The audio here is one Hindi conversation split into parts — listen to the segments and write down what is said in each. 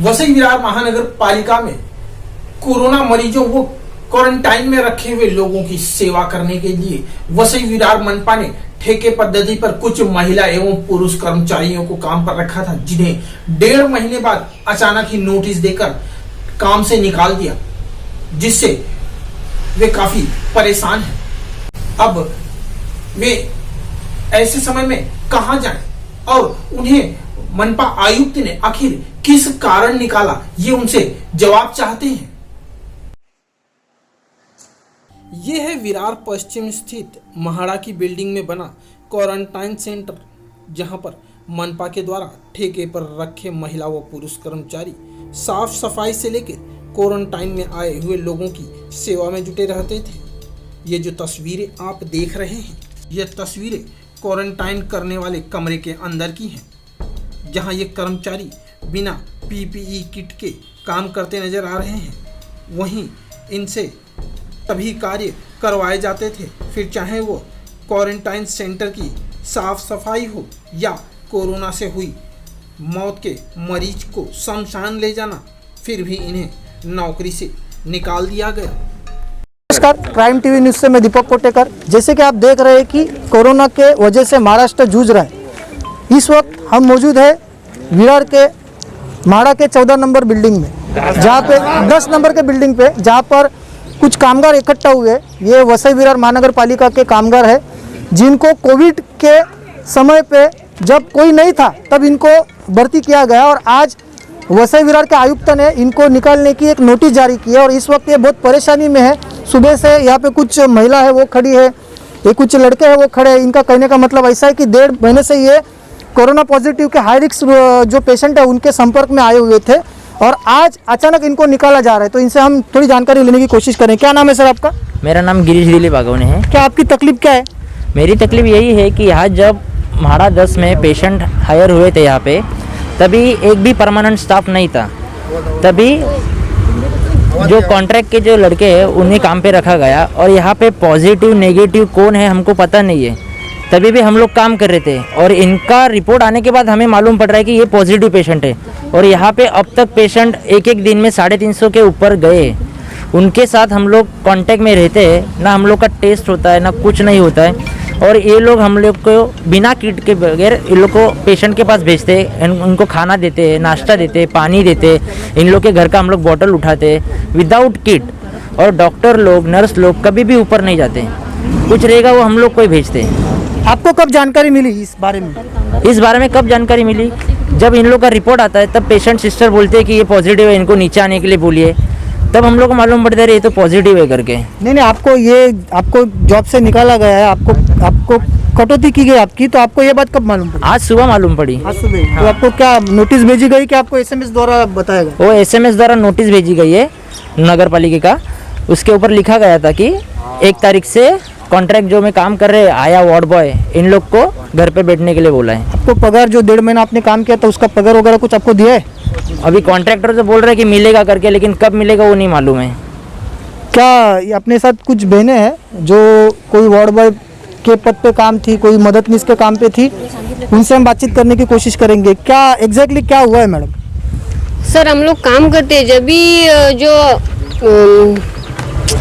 वसई विरार महानगर पालिका में कोरोना मरीजों व क्वारंटाइन में रखे हुए लोगों की सेवा करने के लिए वसई विरार मनपा ने ठेके पद्धति पर कुछ महिला एवं पुरुष कर्मचारियों को काम पर रखा था, जिन्हें 1.5 महीने बाद अचानक ही नोटिस देकर काम से निकाल दिया, जिससे वे काफी परेशान हैं। अब वे ऐसे समय में कहां जाएं और उन्हें मनपा आयुक्त ने आखिर किस कारण निकाला, ये उनसे जवाब चाहते हैं। ये है विरार पश्चिम स्थित महाड़ा की बिल्डिंग में बना क्वारंटाइन सेंटर, जहां पर मनपा के द्वारा ठेके पर रखे महिला व पुरुष कर्मचारी साफ सफाई से लेकर क्वारंटाइन में आए हुए लोगों की सेवा में जुटे रहते थे। ये जो तस्वीरें आप देख रहे हैं, ये तस्वीरें क्वारंटाइन करने वाले कमरे के अंदर की हैं, जहां ये कर्मचारी बिना पीपीई किट के काम करते नजर आ रहे हैं। वहीं इनसे तभी कार्य करवाए जाते थे, फिर चाहे वो क्वारंटाइन सेंटर की साफ सफाई हो या कोरोना से हुई मौत के मरीज को शमशान ले जाना, फिर भी इन्हें नौकरी से निकाल दिया गया। नमस्कार, क्राइम टीवी न्यूज़ से मैं दीपक कोटेकर। जैसे कि आप देख रहे हैं कि कोरोना के वजह से महाराष्ट्र जूझ रहा है। इस वक्त हम मौजूद है विरार के महाड़ा के 14 नंबर बिल्डिंग में, जहाँ पे 10 नंबर के बिल्डिंग पे, जहाँ पर कुछ कामगार इकट्ठा हुए। ये वसई विरार महानगर पालिका के कामगार है, जिनको कोविड के समय पे जब कोई नहीं था तब इनको भर्ती किया गया और आज वसई विरार के आयुक्त ने इनको निकालने की एक नोटिस जारी की है और इस वक्त ये बहुत परेशानी में है। सुबह से यहाँ पे कुछ महिला है वो खड़ी है, ये कुछ लड़के हैं वो खड़े हैं। इनका कहने का मतलब ऐसा है कि 1.5 महीने से ये कोरोना पॉजिटिव के हाई रिस्क जो पेशेंट है उनके संपर्क में आए हुए थे और आज अचानक इनको निकाला जा रहा है। तो इनसे हम थोड़ी जानकारी लेने की कोशिश करें। क्या नाम है सर आपका? मेरा नाम गिरीश दिलीप बागवने है। क्या आपकी तकलीफ क्या है? मेरी तकलीफ यही है कि यहाँ जब महाड़ा 10 में पेशेंट हायर हुए थे यहाँ पे, तभी एक भी परमानेंट स्टाफ नहीं था। तभी जो कॉन्ट्रैक्ट के जो लड़के हैं उन्हें काम पे रखा गया और यहाँ पे पॉजिटिव नेगेटिव कौन है हमको पता नहीं है। तभी भी हम लोग काम कर रहे थे और इनका रिपोर्ट आने के बाद हमें मालूम पड़ रहा है कि ये पॉजिटिव पेशेंट है और यहाँ पे अब तक पेशेंट एक दिन में 350 के ऊपर गए। उनके साथ हम लोग कांटेक्ट में रहते हैं, ना हम लोग का टेस्ट होता है ना कुछ नहीं होता है और ये लोग हम लोग को बिना किट के बगैर इन लोग को पेशेंट के पास भेजते हैं, उनको खाना देते हैं, नाश्ता देते हैं, पानी देते हैं। इन लोग के घर का हम लोग बॉटल उठाते हैं विदाउट किट और डॉक्टर लोग नर्स लोग कभी भी ऊपर नहीं जाते हैं। कुछ रहेगा वो हम लोग को ही भेजते हैं। आपको कब जानकारी मिली इस बारे में? इस बारे में कब जानकारी मिली? जब इन लोग का रिपोर्ट आता है तब पेशेंट सिस्टर बोलते हैं कि ये पॉजिटिव है, इनको नीचे आने के लिए बोलिए। तब हम लोग को मालूम पड़ता है ये तो पॉजिटिव है करके। नहीं, आपको जॉब से निकाला गया है, आपको कटौती की गई आपकी, तो आपको ये बात कब मालूम पड़ी? आज सुबह मालूम पड़ी। आज सुबह? हाँ। तो आपको क्या नोटिस भेजी गई कि आपको SMS द्वारा बताया गया? वो SMS द्वारा नोटिस भेजी गई है नगर पालिका का। उसके ऊपर लिखा गया था कि 1 तारीख से कॉन्ट्रैक्ट जो में काम कर रहे आया वार्ड बॉय, इन लोग को घर पे बैठने के लिए बोला है। आपको पगार जो 1.5 महीना आपने काम किया था उसका पगार वगैरह कुछ आपको दिया है? अभी कॉन्ट्रैक्टर तो बोल रहे हैं कि मिलेगा करके, लेकिन कब मिलेगा वो नहीं मालूम है। क्या अपने साथ कुछ बहनें हैं जो कोई वार्ड बॉय के पद पे काम थी, कोई मददनीश के काम पे थी, उनसे हम बातचीत करने की कोशिश करेंगे। क्या एग्जैक्टली क्या हुआ है मैडम? सर हम लोग काम करते हैं, जब भी जो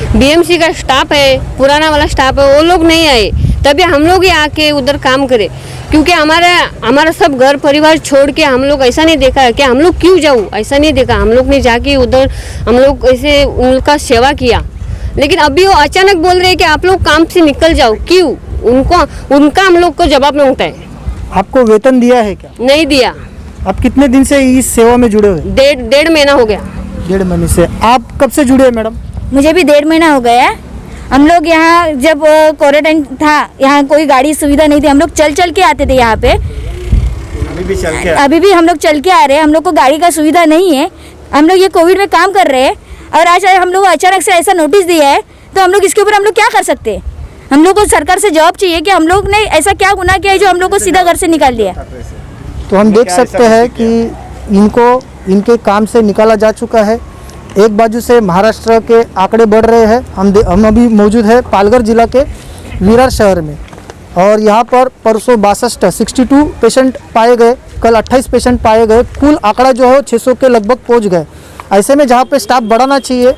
BMC का स्टाफ है, पुराना वाला स्टाफ है, वो लोग नहीं आए, तभी हम लोग ही आके उधर काम करें। क्योंकि हमारा सब घर परिवार छोड़ के हम लोग ऐसा नहीं देखा कि हम लोग क्यों जाऊँ, ऐसा नहीं देखा। हम लोग ने जाके उधर हम लोग ऐसे उनका सेवा किया, लेकिन अभी वो अचानक बोल रहे हैं कि आप लोग काम से निकल जाओ। क्यों? उनका हम लोग को जवाब मांगता है। आपको वेतन दिया है क्या? नहीं दिया। आप कितने दिन से इस सेवा में जुड़े हुए? 1.5 महीना हो गया। 1.5 महीने से। आप कब से जुड़े हैं मैडम? मुझे भी 1.5 महीना हो गया है। हम लोग यहाँ जब क्वारंटाइन था, यहाँ कोई गाड़ी सुविधा नहीं थी, हम लोग चल के आते थे यहाँ पे। अभी भी हम लोग चल के आ रहे हैं, हम लोग को गाड़ी का सुविधा नहीं है। हम लोग ये कोविड में काम कर रहे हैं और आज हम लोग अचानक से ऐसा नोटिस दिया है, तो हम लोग इसके ऊपर हम लोग क्या कर सकते हैं? हम लोग को सरकार से जवाब चाहिए कि हम लोग ने ऐसा क्या गुनाह किया है जो हम लोग को सीधा घर से निकाल दिया। तो हम देख सकते हैं कि इनको इनके काम से निकाला जा चुका है। एक बाजू से महाराष्ट्र के आंकड़े बढ़ रहे हैं। हम अभी मौजूद है पालघर जिला के विरार शहर में और यहाँ पर परसों 62 पेशेंट पाए गए, कल 28 पेशेंट पाए गए, कुल आंकड़ा जो है 600 के लगभग पहुँच गए। ऐसे में जहाँ पे स्टाफ बढ़ाना चाहिए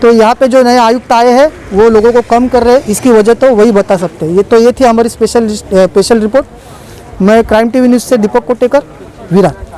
तो यहाँ पे जो नए आयुक्त आए हैं वो लोगों को कम कर रहे हैं, इसकी वजह तो वही बता सकते हैं। ये थी हमारी स्पेशल रिपोर्ट। मैं क्राइम टीवी न्यूज़ से दीपक कोटेकर, विरार।